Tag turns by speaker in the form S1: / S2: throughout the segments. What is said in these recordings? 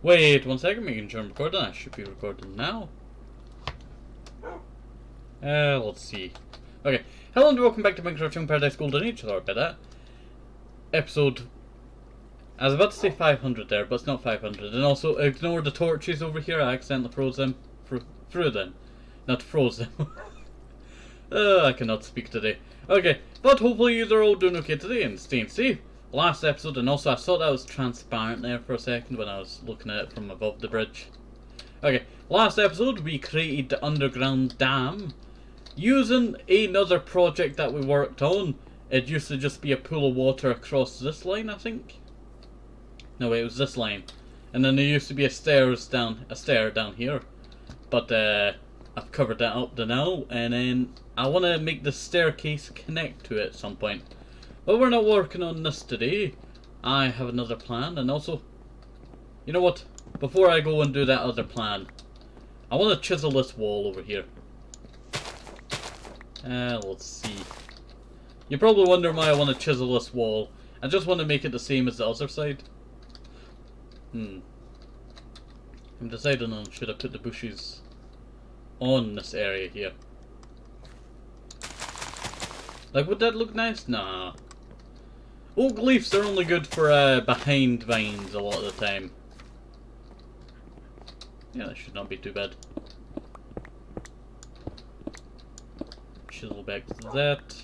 S1: Wait 1 second, making sure I'm recording. I should be recording now. Let's see. Okay, hello and welcome back to Minecraft Paradise Golden Age. Sorry about that. Episode... I was about to say 500 there, but it's not 500. And also, ignore the torches over here. I accidentally froze them. Threw them. Not froze them. I cannot speak today. Okay, but hopefully you're all doing okay today and staying safe. Last episode, and also I thought that was transparent there for a second when I was looking at it from above the bridge. Okay, last episode we created the underground dam using another project that we worked on. It used to just be a pool of water across this line, I think. No, wait, it was this line. And then there used to be a stair down here. But I've covered that up now, and then I want to make the staircase connect to it at some point. But we're not working on this today. I have another plan, and also, you know what? Before I go and do that other plan, I want to chisel this wall over here. Let's see. You probably wonder why I want to chisel this wall. I just want to make it the same as the other side. I'm deciding on should I put the bushes on this area here. Like, would that look nice? Nah. Oak leaves are only good for behind vines a lot of the time. Yeah, that should not be too bad. Chisel back to that.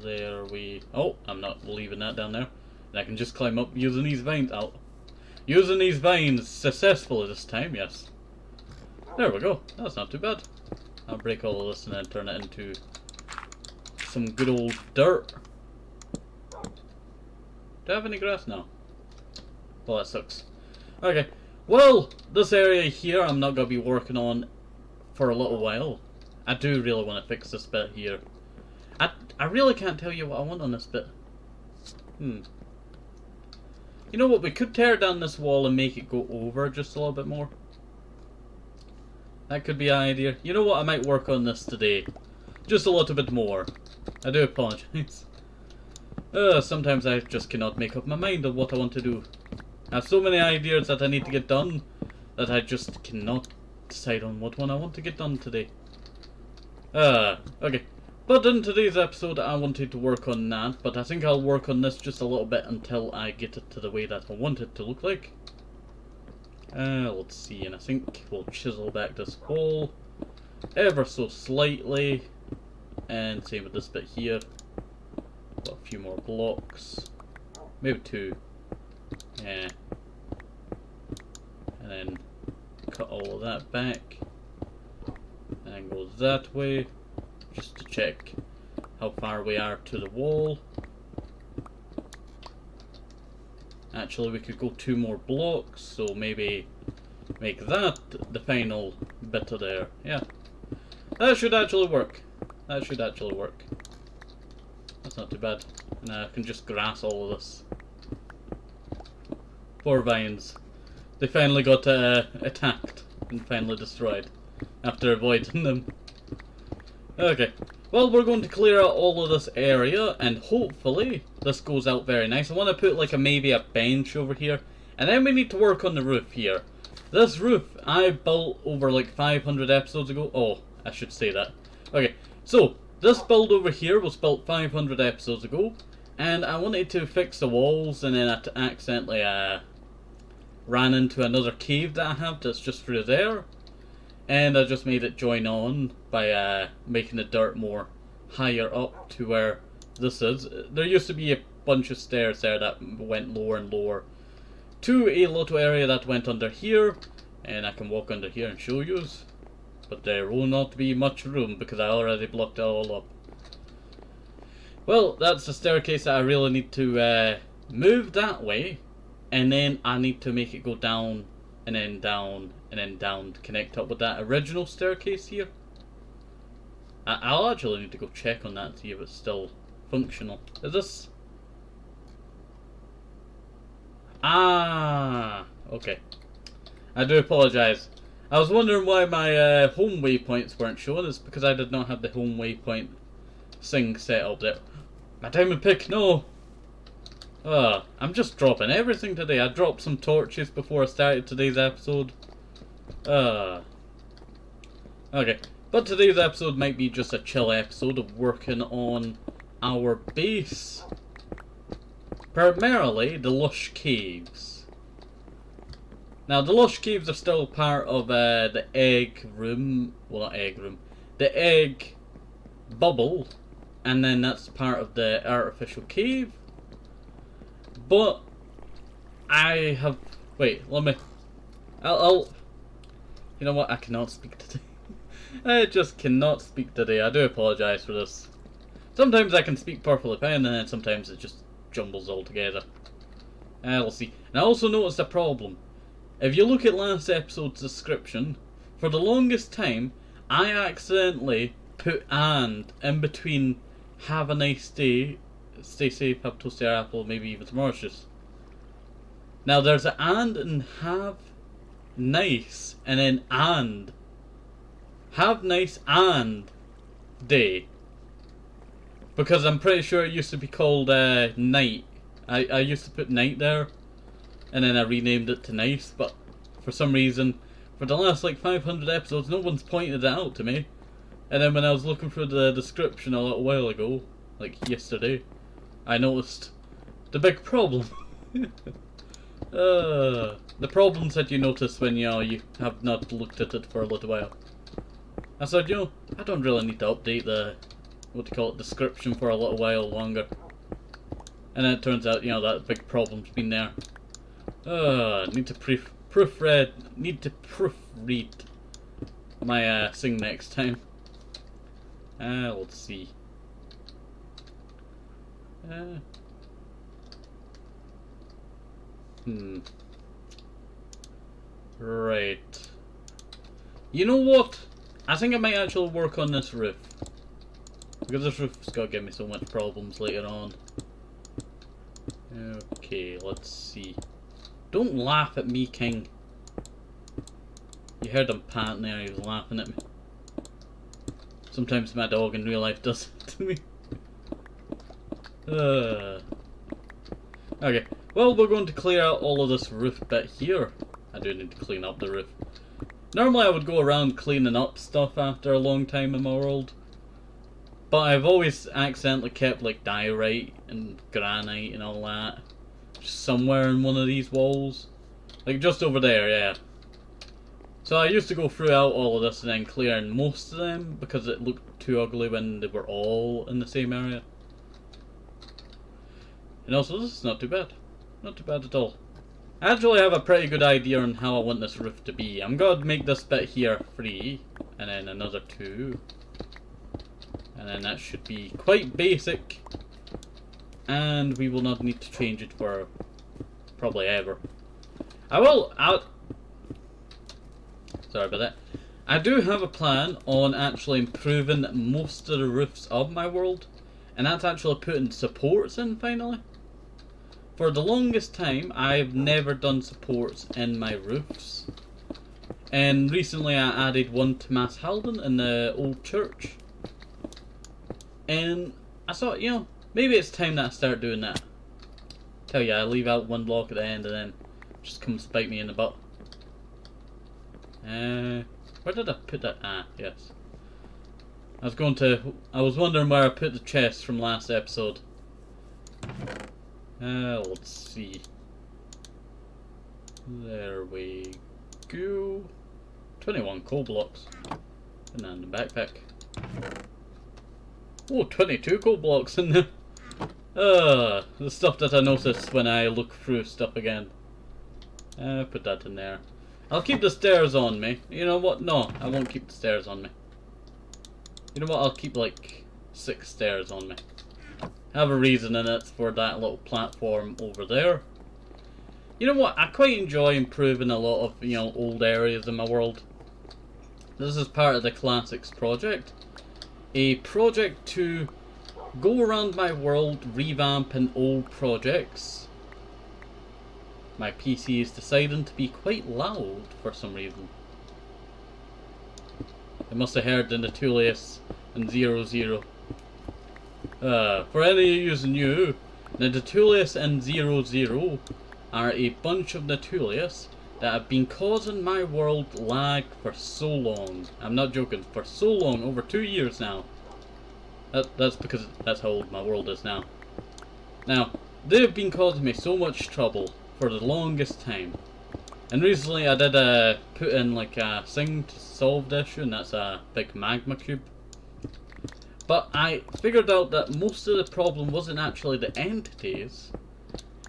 S1: There we... Oh, I'm not leaving that down there. And I can just climb up using these vines out. Using these vines successfully this time, yes. There we go. That's not too bad. I'll break all of this and then turn it into some good old dirt. Do I have any grass now? Well, that sucks. Okay. Well, this area here I'm not going to be working on for a little while. I do really want to fix this bit here. I really can't tell you what I want on this bit. You know what? We could tear down this wall and make it go over just a little bit more. That could be an idea. You know what? I might work on this today. Just a little bit more. I do apologize. Sometimes I just cannot make up my mind on what I want to do. I have so many ideas that I need to get done that I just cannot decide on what one I want to get done today. Okay. But in today's episode I wanted to work on that, but I think I'll work on this just a little bit until I get it to the way that I want it to look like. Let's see, and I think we'll chisel back this wall ever so slightly, and same with this bit here. Got a few more blocks, maybe 2, yeah, and then cut all of that back, and then go that way, just to check how far we are to the wall. Actually, we could go 2 more blocks, so maybe make that the final bit of there. Yeah, that should actually work. That should actually work. That's not too bad. And I can just grass all of this. Poor vines. They finally got attacked and finally destroyed after avoiding them. Okay. Well, we're going to clear out all of this area, and hopefully this goes out very nice. I want to put like maybe a bench over here, and then we need to work on the roof here. This roof I built over like 500 episodes ago. Oh, I should say that. Okay, so this build over here was built 500 episodes ago, and I wanted to fix the walls, and then I accidentally ran into another cave that I have that's just through there. And I just made it join on by making the dirt more higher up to where this is. There used to be a bunch of stairs there that went lower and lower to a little area that went under here. And I can walk under here and show you. But there will not be much room because I already blocked it all up. Well, that's the staircase that I really need to move that way. And then I need to make it go down and then down and then down to connect up with that original staircase here. I'll actually need to go check on that and see if it's still functional. Is this... Ah, okay. I do apologise. I was wondering why my home waypoints weren't showing. It's because I did not have the home waypoint thing set up there. My diamond pick, no! I'm just dropping everything today. I dropped some torches before I started today's episode. Okay. But today's episode might be just a chill episode of working on our base. Primarily, the Lush Caves. Now, the Lush Caves are still part of the egg room. Well, not egg room. The egg bubble. And then that's part of the artificial cave. But I have... Wait, let me... I'll... You know what? I cannot speak today. I just cannot speak today. I do apologise for this. Sometimes I can speak perfectly fine, and then sometimes it just jumbles all together. We'll see. And I also noticed a problem. If you look at last episode's description, for the longest time, I accidentally put "and" in between "have a nice day," "stay safe," "have a toasty apple," maybe even some oranges. Now there's an "and" in "have nice," and then "and." Have nice and day. Because I'm pretty sure it used to be called night. I used to put night there, and then I renamed it to nice, but for some reason, for the last like 500 episodes, no one's pointed it out to me. And then when I was looking through the description a little while ago, like yesterday, I noticed the big problem. The problems that you notice when you have not looked at it for a little while. I said, I don't really need to update the, description for a little while longer. And then it turns out, that big problem's been there. Need to proofread my thing next time. Let's see. Right. You know what? I think I might actually work on this roof. Because this roof's gonna give me so much problems later on. Okay, let's see. Don't laugh at me, King. You heard him panting there, he was laughing at me. Sometimes my dog in real life does it to me. Okay, well, we're going to clear out all of this roof bit here. I do need to clean up the roof. Normally I would go around cleaning up stuff after a long time in my world. But I've always accidentally kept like diorite and granite and all that just somewhere in one of these walls. Like just over there, yeah. So I used to go throughout all of this and then clearing most of them because it looked too ugly when they were all in the same area. And also this is not too bad. Not too bad at all. I actually have a pretty good idea on how I want this roof to be. I'm going to make this bit here 3, and then another 2. And then that should be quite basic. And we will not need to change it for probably ever. Sorry about that. I do have a plan on actually improving most of the roofs of my world. And that's actually putting supports in finally. For the longest time, I've never done supports in my roofs. And recently I added one to Mass Halden in the old church. And I thought, maybe it's time that I start doing that. Tell you, I leave out one block at the end and then it just comes to bite me in the butt. Where did I put that? Yes. I was wondering where I put the chest from last episode. Let's see. There we go. 21 coal blocks. And then the backpack. Oh, 22 coal blocks in there. The stuff that I noticed when I look through stuff again. Put that in there. I'll keep the stairs on me. You know what? No, I won't keep the stairs on me. You know what? I'll keep like 6 stairs on me. I have a reason in it for that little platform over there. You know what? I quite enjoy improving a lot of, old areas in my world. This is part of the Classics project. A project to go around my world revamping old projects. My PC is deciding to be quite loud for some reason. I must have heard the Natulius and 00. For any of you new, Now Natulius and 00 are a bunch of Natulius that have been causing my world lag for so long. I'm not joking, for so long, over 2 years now. That's because that's how old my world is now. Now, they've been causing me so much trouble for the longest time. And recently I did put in like a thing to solve the issue, and that's a big magma cube. But I figured out that most of the problem wasn't actually the entities.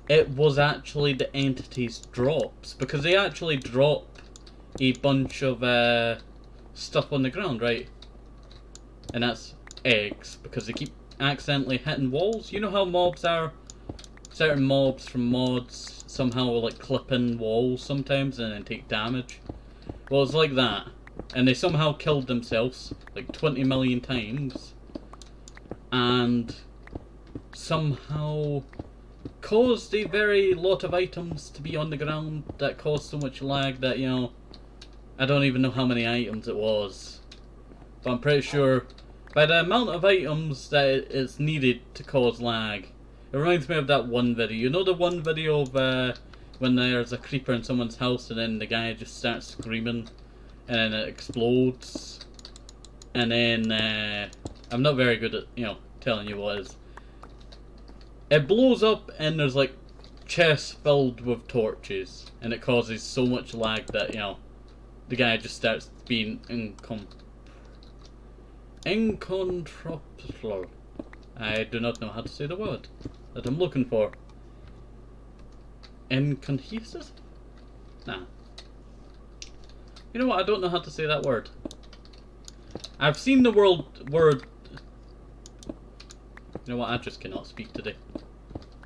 S1: It was actually the entities' drops, because they actually drop a bunch of stuff on the ground, right? And that's eggs, because they keep accidentally hitting walls. You know how mobs are? Certain mobs from mods somehow will like clip in walls sometimes and then take damage. Well, it's like that. And they somehow killed themselves like 20 million times. And somehow caused a very lot of items to be on the ground that caused so much lag that, you know, I don't even know how many items it was. But I'm pretty sure by the amount of items that is needed to cause lag. It reminds me of that one video. You know the one video of when there's a creeper in someone's house and then the guy just starts screaming and then it explodes. And then I'm not very good at, you know, telling you what it is. It blows up and there's like chests filled with torches and it causes so much lag that, you know, the guy just starts being incontrovertible. I do not know how to say the word that I'm looking for. Incohesive? Nah. You know what? I don't know how to say that word. I've seen the word. You know what? I just cannot speak today.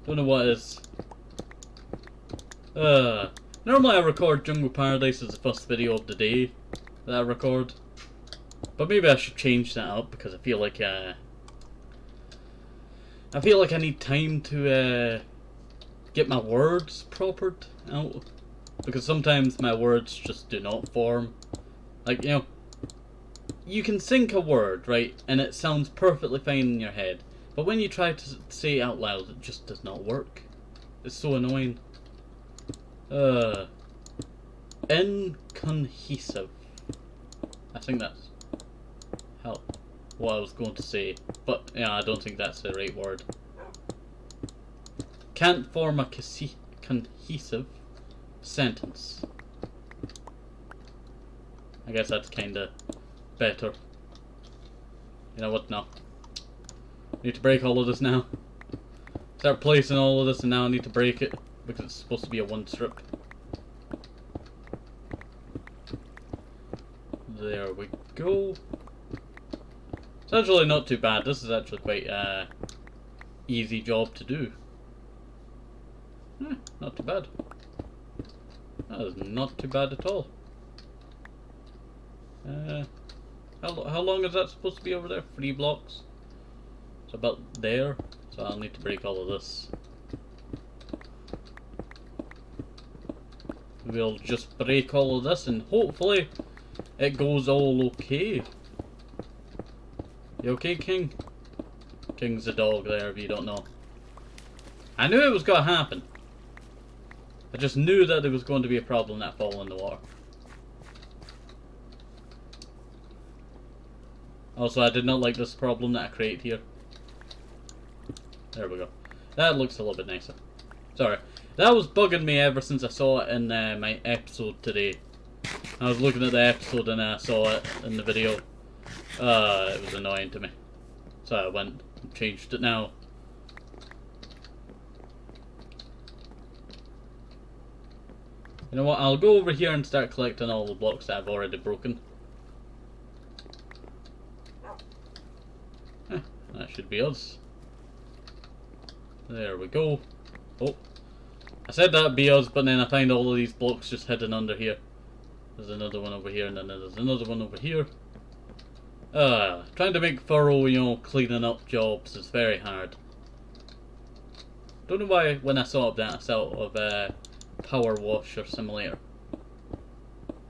S1: Don't know what it is. Normally I record Jungle Paradise as the first video of the day that I record. But maybe I should change that up because I feel like I need time to get my words propered out, because sometimes my words just do not form. Like, you know, you can think a word, right, and it sounds perfectly fine in your head, but when you try to say it out loud, it just does not work. It's so annoying. Incohesive. I think that's what I was going to say, but yeah, I don't think that's the right word. Can't form a cohesive sentence. I guess that's kinda better. You know what, no. Need to break all of this now. Start placing all of this and now I need to break it because it's supposed to be a one strip. There we go. It's actually not too bad. This is actually quite easy job to do. Not too bad. That is not too bad at all. How long is that supposed to be over there? 3 blocks? It's about there. So I'll need to break all of this. We'll just break all of this and hopefully it goes all okay. You okay, King? King's the dog there, if you don't know. I knew it was going to happen. I just knew that there was going to be a problem that fall in the water. Also, I did not like this problem that I create here. There we go. That looks a little bit nicer. Sorry. That was bugging me ever since I saw it in my episode today. I was looking at the episode and I saw it in the video. It was annoying to me. So I went and changed it now. You know what, I'll go over here and start collecting all the blocks that I've already broken. That should be us. There we go. Oh, I said that'd be us, but then I find all of these blocks just hidden under here. There's another one over here, and then there's another one over here. Trying to make thorough, you know, cleaning up jobs is very hard. Don't know why when I saw that I thought of Power Washer Simulator.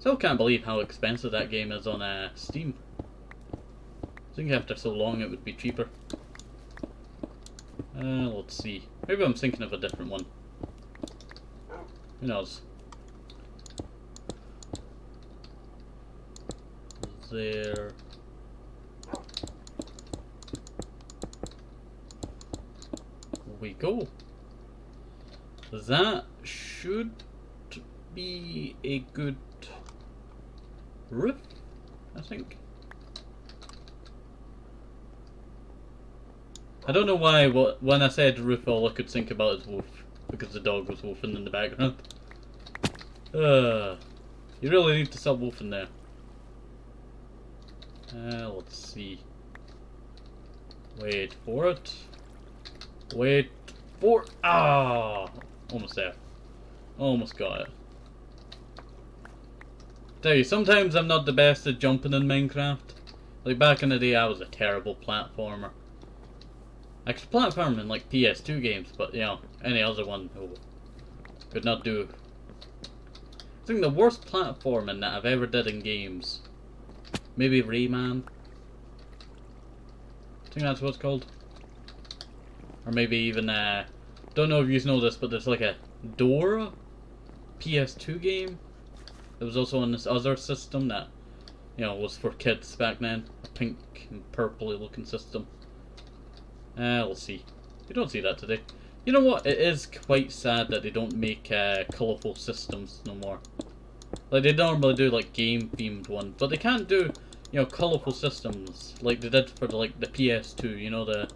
S1: Still can't believe how expensive that game is on Steam. I think after so long it would be cheaper. Let's see. Maybe I'm thinking of a different one. Who knows? There we go. That should be a good roof, I think. I don't know why when I said roof all I could think about is wolf, because the dog was wolfing in the background. You really need to stop wolfing there. Let's see. Wait for it. Wait for... Ah! Almost there. Almost got it. Tell you, sometimes I'm not the best at jumping in Minecraft. Like back in the day I was a terrible platformer. I could platform in like PS2 games, but you know, any other one could not do. I think the worst platforming that I've ever did in games, maybe Rayman. I think that's what it's called. Or maybe even, don't know if you know this, but there's like a Dora PS2 game. It was also on this other system that, you know, was for kids back then. A pink and purpley looking system. We'll see. You don't see that today. You know what? It is quite sad that they don't make colourful systems no more. Like they normally do like game themed ones, but they can't do, you know, colourful systems like they did for the PS2. You know, the,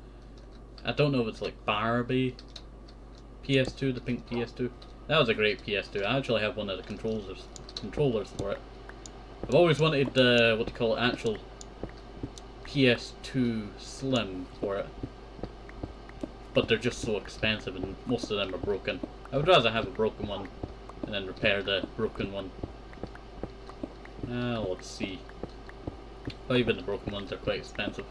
S1: I don't know if it's like Barbie PS2, the pink PS2. That was a great PS2. I actually have one of the controllers for it. I've always wanted the what they call it, actual PS2 Slim for it. But they're just so expensive and most of them are broken. I would rather have a broken one and then repair the broken one. Let's see. But even the broken ones are quite expensive.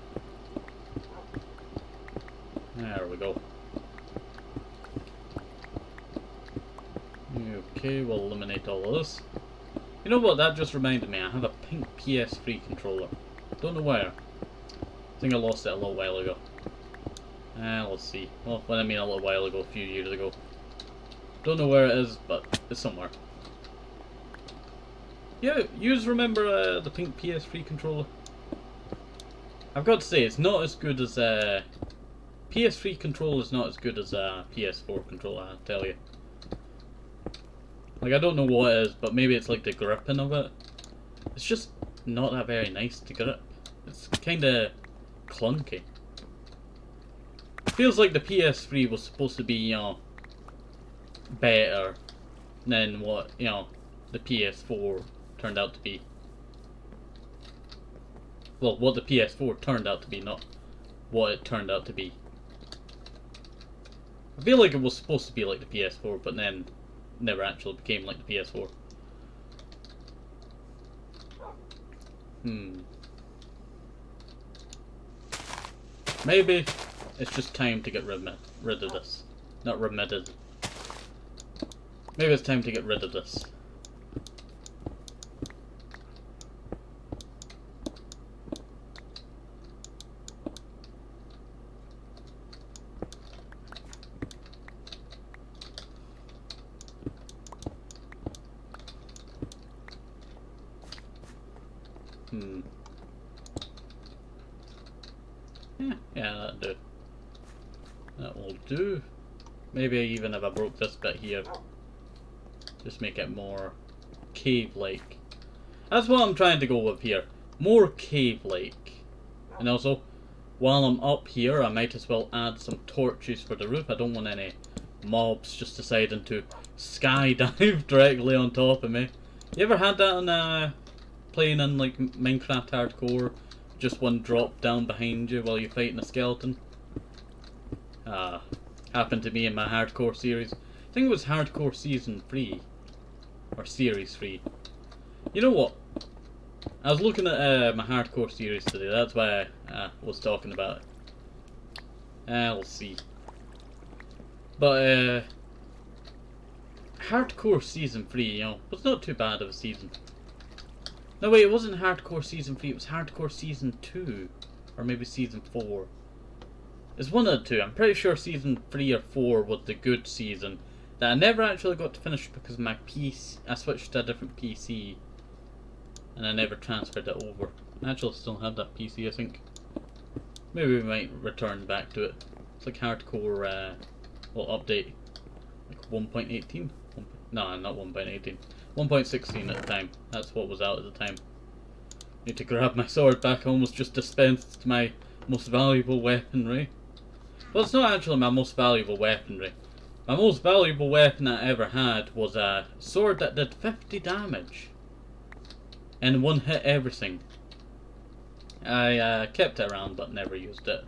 S1: There we go. Okay, we'll eliminate all of this. You know what, that just reminded me, I have a pink PS3 controller. Don't know where. I think I lost it a little while ago. Let's see. Well, when I mean a little while ago, a few years ago. Don't know where it is, but it's somewhere. Yeah, you remember the pink PS3 controller? I've got to say, it's not as good as PS3 controller is not as good as PS4 controller, I tell you. Like, I don't know what it is, but maybe it's like the gripping of it. It's just not that very nice to grip. It's kinda clunky. Feels like the PS3 was supposed to be, you know, better than what, you know, the PS4 turned out to be. Well, what the PS4 turned out to be, not what it turned out to be. I feel like it was supposed to be like the PS4, but then never actually became like the PS4. Maybe it's just time to get rid of this. Not remitted. Maybe it's time to get rid of this. Yeah, that'll do. That will do. Maybe even if I broke this bit here, just make it more cave-like. That's what I'm trying to go with here. More cave-like. And also, while I'm up here, I might as well add some torches for the roof. I don't want any mobs just deciding to skydive directly on top of me. You ever had that on playing in like Minecraft Hardcore? Just one drop down behind you while you're fighting a skeleton? Happened to me in my Hardcore series. I think it was Hardcore Season 3. Or Series 3. You know what? I was looking at my Hardcore series today, that's why I was talking about it. We'll see. But, Hardcore Season 3, you know, was not too bad of a season. No wait, it wasn't Hardcore Season 3, it was Hardcore Season 2. Or maybe Season 4. It's one of the two. I'm pretty sure season 3 or 4 was the good season that I never actually got to finish because my PC, I switched to a different PC and I never transferred it over. I actually still have that PC, I think. Maybe we might return back to it. It's like hardcore, well, update. Like 1.18? No, not 1.18. 1.16 at the time. That's what was out at the time. Need to grab my sword back. I almost just dispensed my most valuable weaponry. Well, it's not actually my most valuable weaponry. My most valuable weapon I ever had was a sword that did 50 damage. And one hit everything. I kept it around but never used it.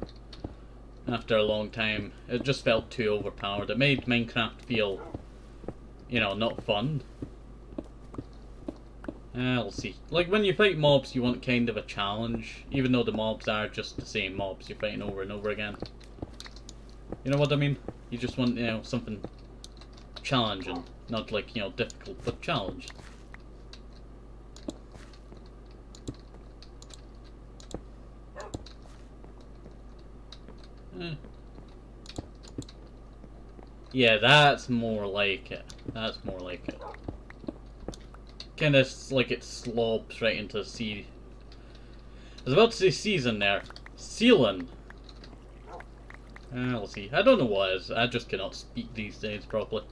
S1: After a long time, it just felt too overpowered. It made Minecraft feel, you know, not fun. We'll see. Like, when you fight mobs, you want kind of a challenge, even though the mobs are just the same mobs you're fighting over and over again. You know what I mean? You just want, you know, something challenging. Not like, you know, difficult, but challenging. Yeah, that's more like it. That's more like it. Kind of like it slopes right into the sea. I was about to say season there. Ceiling. We'll see. I don't know what it is. I just cannot speak these days properly.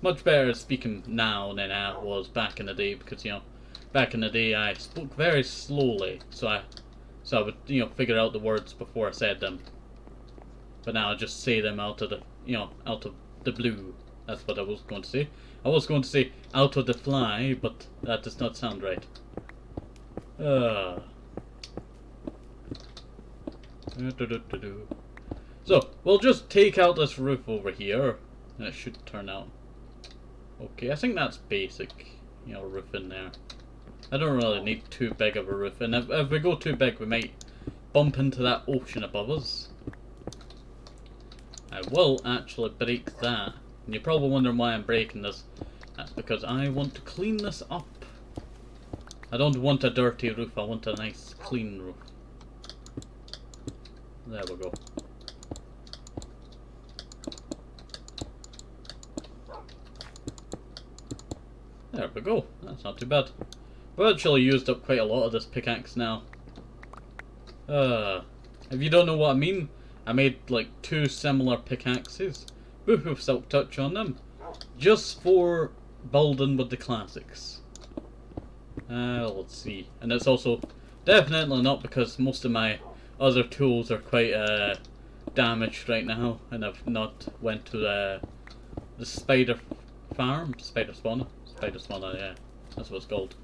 S1: Much better speaking now than I was back in the day because, you know, back in the day I spoke very slowly, so I would, you know, figure out the words before I said them. But now I just say them out of the, you know, out of the blue. That's what I was going to say. I was going to say out of the fly, but that does not sound right. So, we'll just take out this roof over here, and it should turn out okay. I think that's basic, you know, roof in there. I don't really need too big of a roof, and if we go too big, we might bump into that ocean above us. I will actually break that. And you're probably wondering why I'm breaking this. That's because I want to clean this up. I don't want a dirty roof, I want a nice clean roof. There we go. There we go, that's not too bad. We've actually used up quite a lot of this pickaxe now. If you don't know what I mean, I made like 2 similar pickaxes, both with silk touch on them, just for building with the classics. Let's see. And it's also definitely not because most of my other tools are quite damaged right now, and I've not went to the spider farm, spider spawner, yeah, that's what it's called.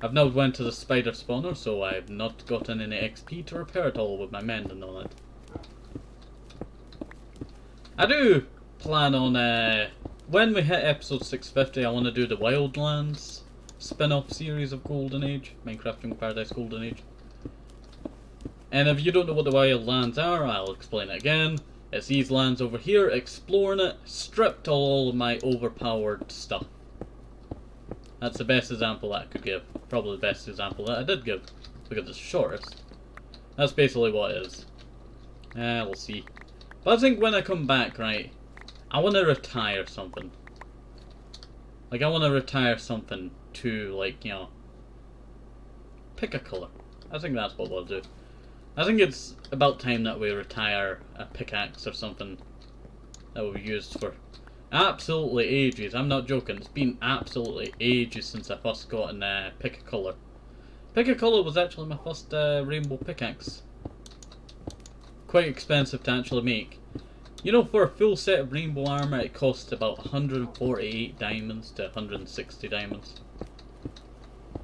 S1: I've now went to the spider spawner, so I've not gotten any XP to repair it all with my mending on it. I do plan on, when we hit episode 650, I want to do the Wildlands spin-off series of Golden Age, Minecraft Jungle Paradise Golden Age. And if you don't know what the Wildlands are, I'll explain it again. It's these lands over here, exploring it, stripped all of my overpowered stuff. That's the best example that I could give. Probably the best example that I did give, because it's shortest. That's basically what it is. We'll see. But I think when I come back, right, I want to retire something. Like, I want to retire something to, like, you know, pick a colour. I think that's what we'll do. I think it's about time that we retire a pickaxe or something that we've used for absolutely ages. I'm not joking, it's been absolutely ages since I first got in Pick a Colour. Pick a Colour was actually my first rainbow pickaxe. Quite expensive to actually make. You know, for a full set of rainbow armour it costs about 148 diamonds to 160 diamonds.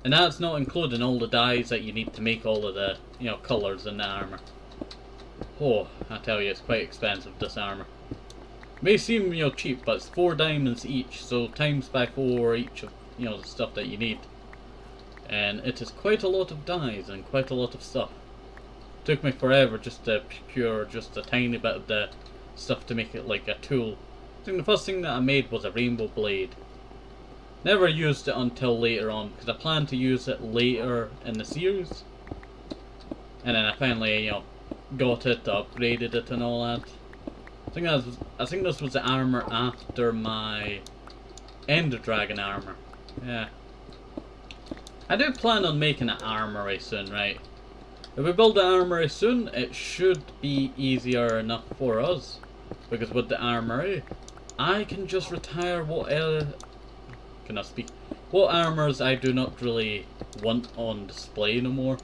S1: And that's not including all the dyes that you need to make all of the, you know, colours in the armour. Oh, I tell you, it's quite expensive, this armour. May seem, you know, cheap, but it's 4 diamonds each, so times by 4 each of, you know, the stuff that you need. And it is quite a lot of dyes and quite a lot of stuff. It took me forever just to procure just a tiny bit of the stuff to make it like a tool. I think the first thing that I made was a rainbow blade. Never used it until later on, because I planned to use it later in the series. And then I finally, you know, got it, upgraded it and all that. I think this was the armor after my Ender Dragon armor. Yeah. I do plan on making an armory soon, right? If we build an armory soon, it should be easier enough for us. Because with the armory, I can just retire what what armors I do not really want on display no more.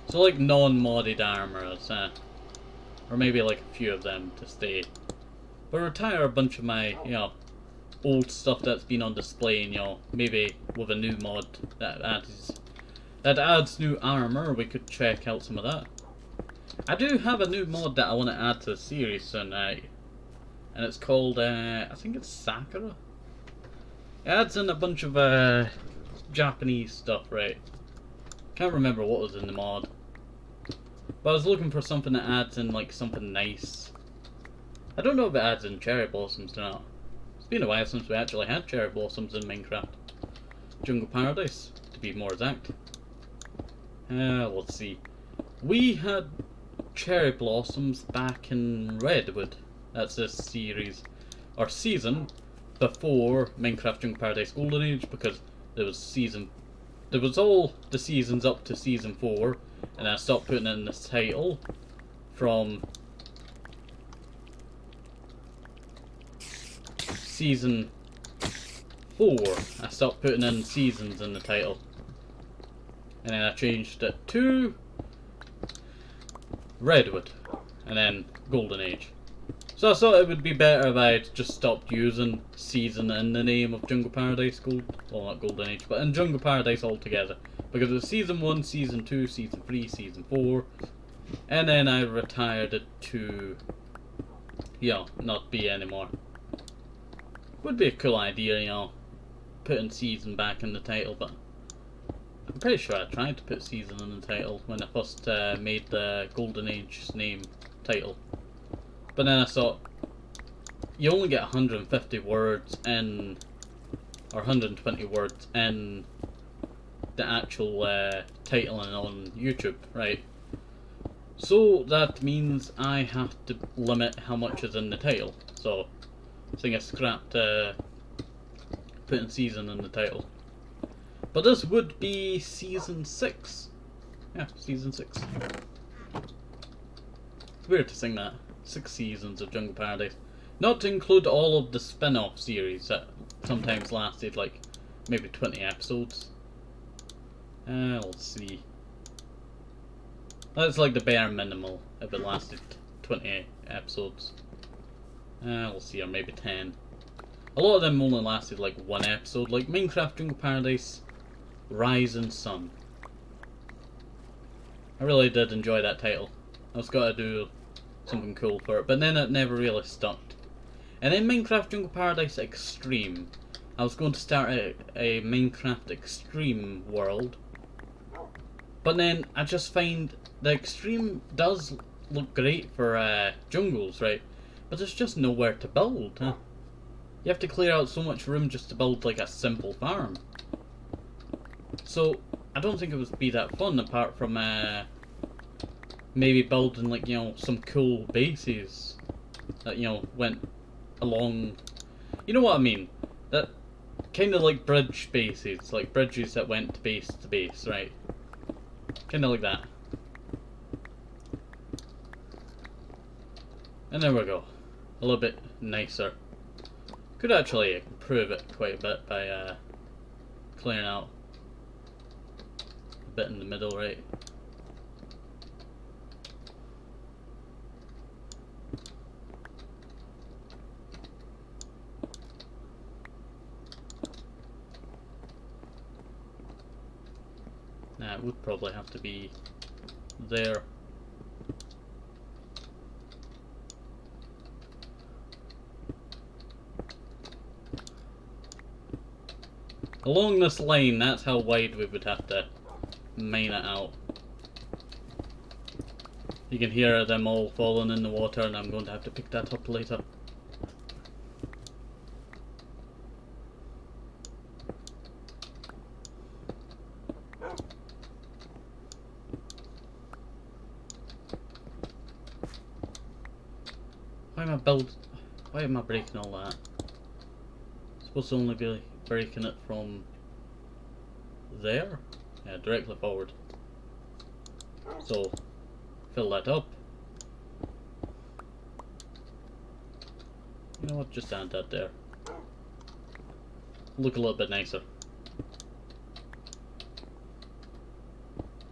S1: So like non-modded armors, or maybe like a few of them to stay. But retire a bunch of my, old stuff that's been on display, and maybe with a new mod that adds new armor, we could check out some of that. I do have a new mod that I want to add to the series soon, and it's called, I think it's Sakura. It adds in a bunch of Japanese stuff, right? Can't remember what was in the mod. But I was looking for something that adds in like something nice. I don't know if it adds in cherry blossoms or not. It's been a while since we actually had cherry blossoms in Minecraft. Jungle Paradise, to be more exact. Let's see. We had cherry blossoms back in Redwood. That's this series, or season, before Minecraft Jungle Paradise Golden Age, because there was all the seasons up to season 4, and I stopped putting in the title from season 4. I stopped putting in seasons in the title, and then I changed it to Redwood, and then Golden Age. So I thought it would be better if I just stopped using season in the name of Jungle Paradise well, not Golden Age, but in Jungle Paradise altogether. Because it was season 1, season 2, season 3, season 4, and then I retired it to, not be anymore. Would be a cool idea, putting season back in the title, but I'm pretty sure I tried to put season in the title when I first made the Golden Age's name title. But then I thought, you only get 150 words in, or 120 words in the actual titling on YouTube, right? So that means I have to limit how much is in the title. So I think I scrapped putting season in the title. But this would be season 6. Yeah, season 6. It's weird to sing that. 6 seasons of Jungle Paradise. Not to include all of the spin-off series that sometimes lasted like maybe 20 episodes. Let's see. That's like the bare minimal if it lasted 20 episodes. Let's see, or maybe 10. A lot of them only lasted like 1 episode, like Minecraft Jungle Paradise Rising Sun. I really did enjoy that title. I was gotta do something cool for it, but then it never really stuck. And then Minecraft Jungle Paradise Extreme. I was going to start a Minecraft Extreme world, but then I just find the Extreme does look great for jungles, right? But there's just nowhere to build. Huh? You have to clear out so much room just to build like a simple farm. So I don't think it would be that fun apart from maybe building like some cool bases that went along. You know what I mean? That kind of like bridge bases, like bridges that went to base, right? Kind of like that. And there we go. A little bit nicer. Could actually improve it quite a bit by clearing out a bit in the middle, right? Nah, it would probably have to be there. Along this line, that's how wide we would have to mine it out. You can hear them all falling in the water, and I'm going to have to pick that up later. build... Why am I breaking all that? I'm supposed to only be breaking it from there? Yeah, directly forward. So, fill that up. You know what, just add that there. Look a little bit nicer.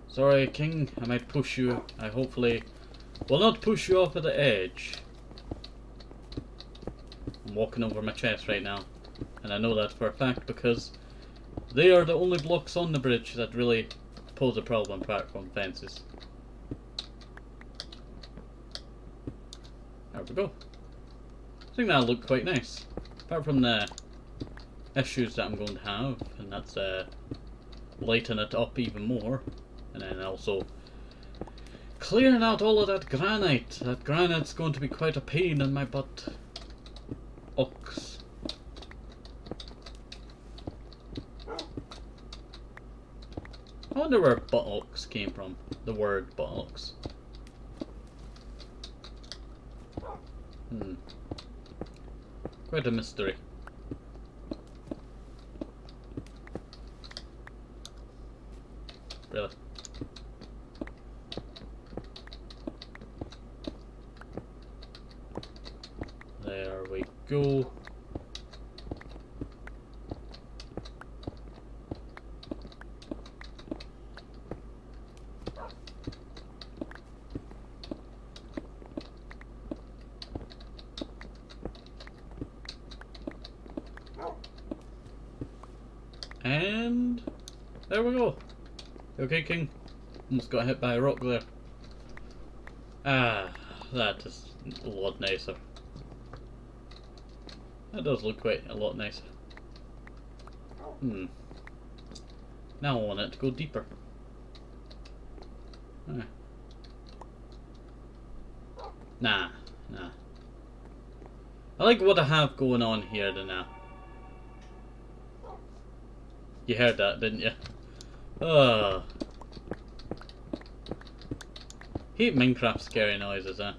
S1: Sorry, King, I might push you. I hopefully will not push you off of the edge. I'm walking over my chest right now, and I know that for a fact because they are the only blocks on the bridge that really pose a problem apart from fences. There we go. I think that'll look quite nice. Apart from the issues that I'm going to have, and that's lighten it up even more. And then also clearing out all of that granite. That granite's going to be quite a pain in my butt. Ox. I wonder where buttocks came from. The word buttocks. Quite a mystery. Really. There we go. And there we go. Okay, King. Almost got hit by a rock there. Ah, that is a lot nicer. That does look quite a lot nicer. Now I want it to go deeper. Nah. I like what I have going on here now. You heard that, didn't you? Hate Minecraft scary noises, huh?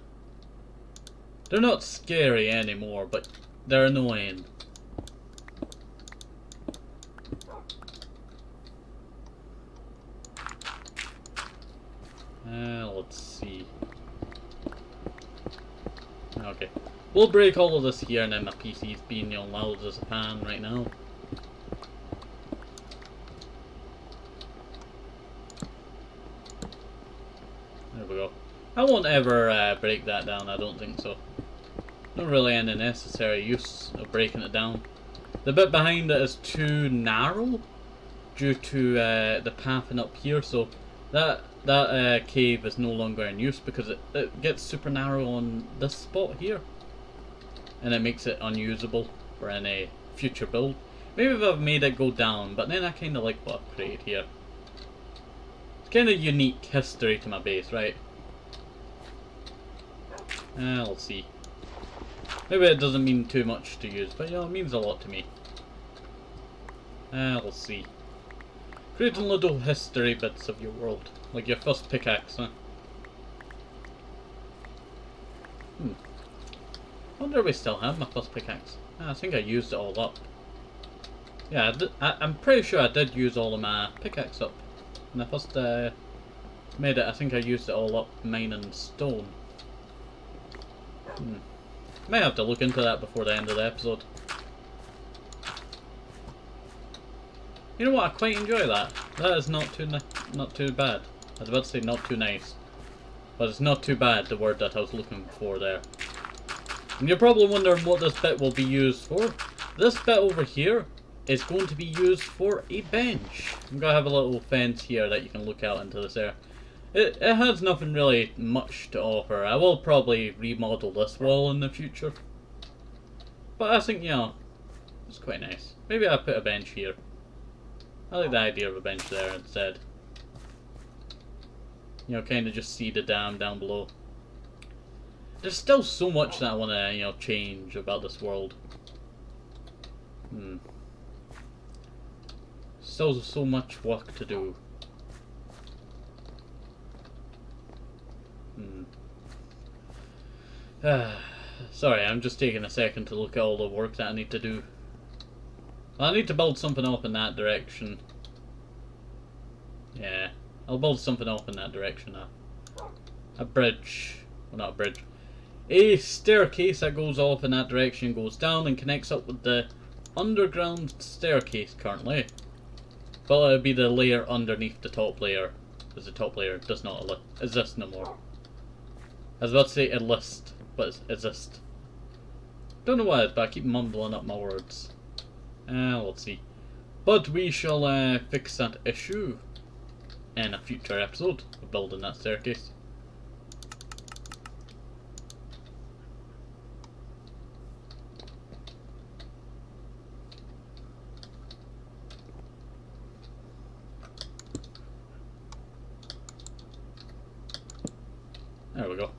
S1: They're not scary anymore, but they're annoying. Let's see. Okay. We'll break all of this here and then my PC's being loud as a pan right now. There we go. I won't ever break that down, I don't think so. Not really any necessary use of breaking it down. The bit behind it is too narrow due to the pathing up here, so that cave is no longer in use because it gets super narrow on this spot here. And it makes it unusable for any future build. Maybe if I've made it go down, but then I kind of like what I've created here. It's kind of unique history to my base, right? Let's see. Maybe it doesn't mean too much to use, but yeah, it means a lot to me. Let's see. Creating little history bits of your world. Like your first pickaxe, huh? I wonder if I still have my first pickaxe. I think I used it all up. Yeah, I'm pretty sure I did use all of my pickaxe up. When I first made it, I think I used it all up mining stone. May have to look into that before the end of the episode. You know what? I quite enjoy that. That is not too bad. I was about to say not too nice, but it's not too bad. The word that I was looking for there. And you're probably wondering what this bit will be used for. This bit over here is going to be used for a bench. I'm gonna have a little fence here that you can look out into this area. It has nothing really much to offer. I will probably remodel this wall in the future. But I think, you know, it's quite nice. Maybe I'll put a bench here. I like the idea of a bench there instead. You know, kind of just see the dam down below. There's still so much that I want to, you know, change about this world. Still so much work to do. Sorry, I'm just taking a second to look at all the work that I need to do. Well, I need to build something up in that direction. Yeah, I'll build something up in that direction. A bridge. Well, not a bridge. A staircase that goes off in that direction, goes down and connects up with the underground staircase currently. But it'll be the layer underneath the top layer, because the top layer does not exist no more. I was about to say enlist, but it's exist. Don't know why, but I keep mumbling up my words. Let's see. But we shall fix that issue in a future episode of building that staircase. There we go.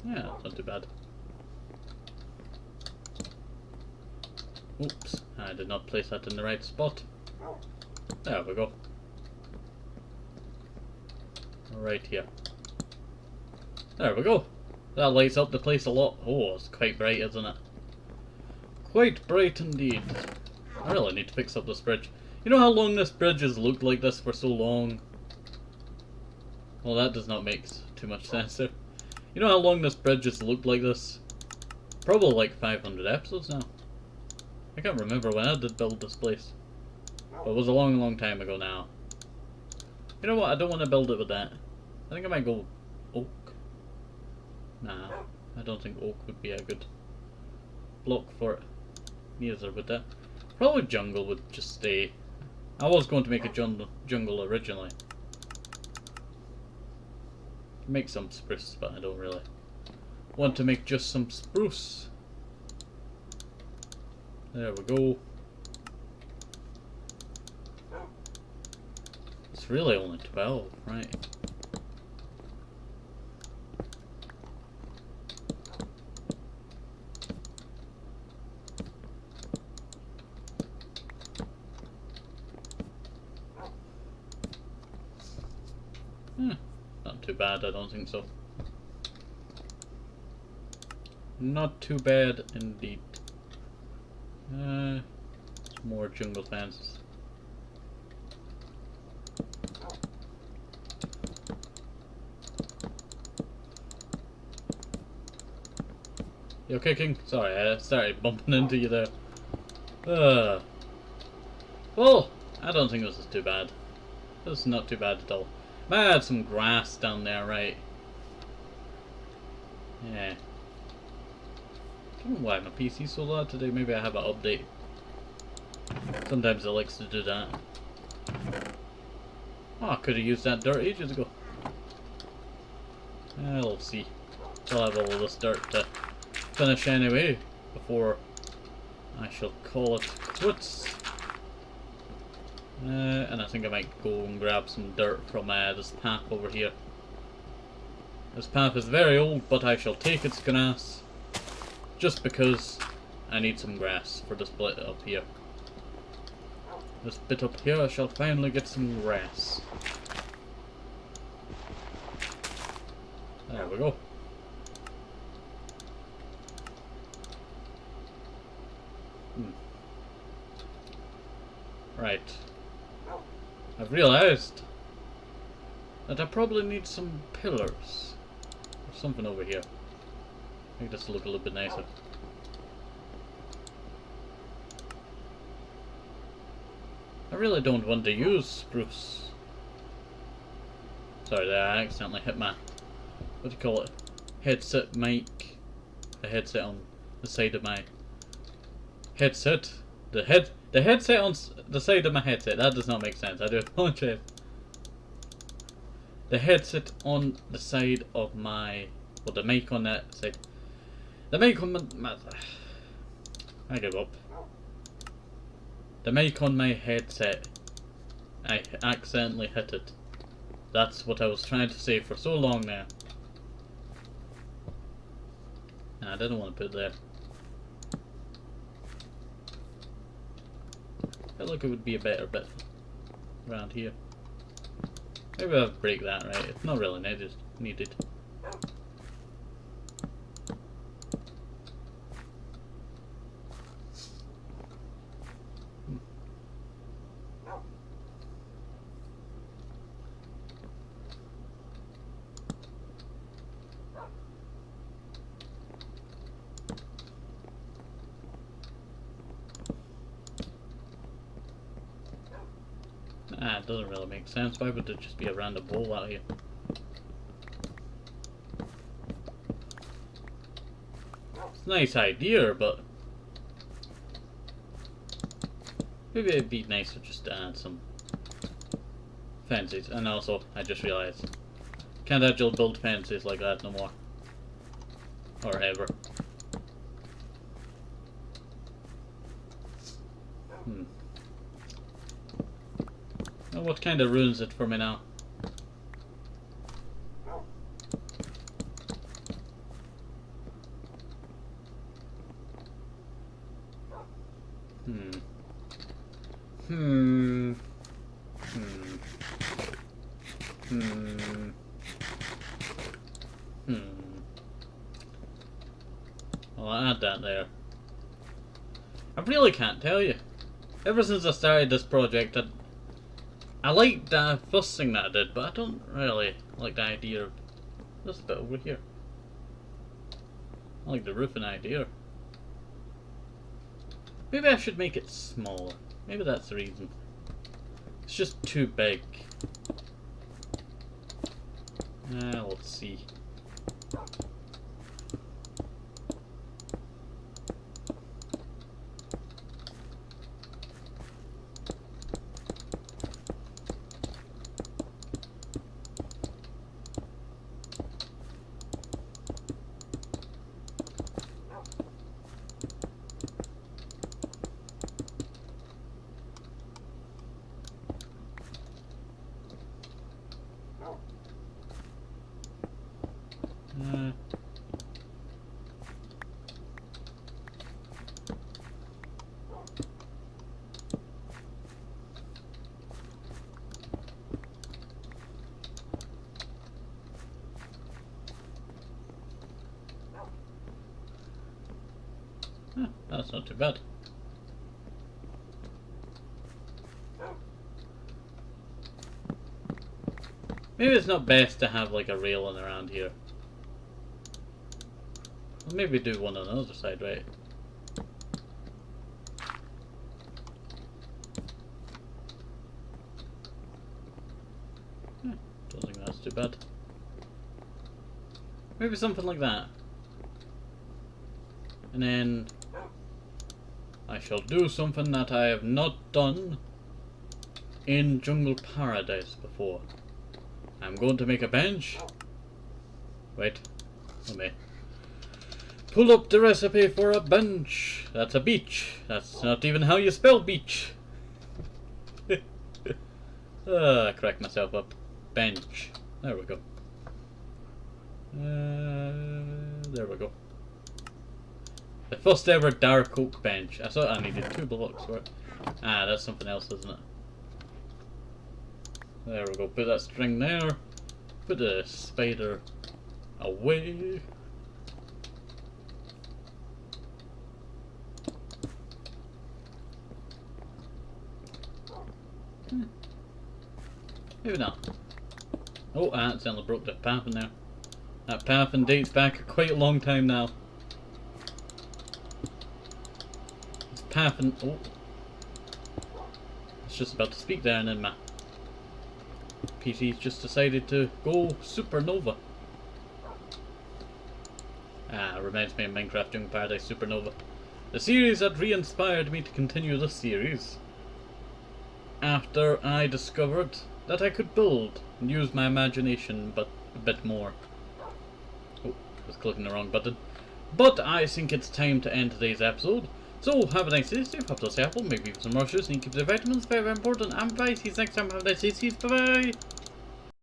S1: Yeah, not too bad. Oops, I did not place that in the right spot. There we go. Right here. There we go. That lights up the place a lot. Oh, it's quite bright, isn't it? Quite bright indeed. I really need to fix up this bridge. You know how long this bridge has looked like this for so long? Well, that does not make too much sense there. You know how long this bridge has looked like this? Probably like 500 episodes now. I can't remember when I did build this place. But it was a long, long time ago now. You know what? I don't want to build it with that. I think I might go oak. Nah, I don't think oak would be a good block for it. Neither would that. Probably jungle would just stay. I was going to make a jungle originally. Make some spruce, but I don't really want to make just some spruce. There we go. It's really only 12, right? Not too bad, I don't think so. Not too bad indeed. More jungle fences. You okay, King? Sorry, I started bumping into you there. Well, I don't think this is too bad. This is not too bad at all. Might add some grass down there, right? Yeah. I don't know why my PC's so loud today. Maybe I have an update. Sometimes it likes to do that. Oh, I could have used that dirt ages ago. We'll see. I'll have all of this dirt to finish anyway before I shall call it quits. And I think I might go and grab some dirt from this path over here. This path is very old, but I shall take its grass just because I need some grass for this bit up here. This bit up here, I shall finally get some grass. There we go. Right. I've realized that I probably need some pillars. Or something over here. Make this look a little bit nicer. I really don't want to use spruce. Sorry, I accidentally hit my, what do you call it, headset mic. The headset on the side of my headset. The headset on the side of my headset. That does not make sense. I do apologize. The headset on the side of my, well, the mic on that side. The mic on my I give up. The mic on my headset. I accidentally hit it. That's what I was trying to say for so long now. Nah, I didn't want to put it there. I feel like it would be a better bit around here. Maybe I'll break that, right? It's not really needed. Ah, it doesn't really make sense. Why would there just be a random wall out here? It's a nice idea, but maybe it'd be nicer just to add some fences. And also, I just realized, can't actually build fences like that no more. Or ever. Well, what kind of ruins it for me now? Well, I'll add that there. I really can't tell you. Ever since I started this project, I like the first thing that I did, but I don't really like the idea of this bit over here. I like the roofing idea. Maybe I should make it smaller. Maybe that's the reason. It's just too big. Let's see. That's not too bad. Maybe it's not best to have like a railing around here. Well, maybe do one on the other side, right? Don't think that's too bad. Maybe something like that. And then I shall do something that I have not done in Jungle Paradise before. I'm going to make a bench. Wait, let me pull up the recipe for a bench. That's a beach. That's not even how you spell beach. I cracked myself up. Bench. There we go. There we go. The first ever dark oak bench. I thought I needed 2 blocks for it. Ah, that's something else, isn't it? There we go. Put that string there. Put the spider away. Maybe not. Oh, I accidentally broke the path in there. That path dates back quite a long time now. Path and oh, I was just about to speak there, and then my PC's just decided to go supernova. Ah, reminds me of Minecraft Jungle Paradise Supernova, the series that re-inspired me to continue this series after I discovered that I could build and use my imagination, but a bit more. Oh, I was clicking the wrong button. But I think it's time to end today's episode. So, have a nice day, stay up to the apple, maybe some rushes, and keep the vitamins very important, and bye, see you next time, have a nice day, bye bye!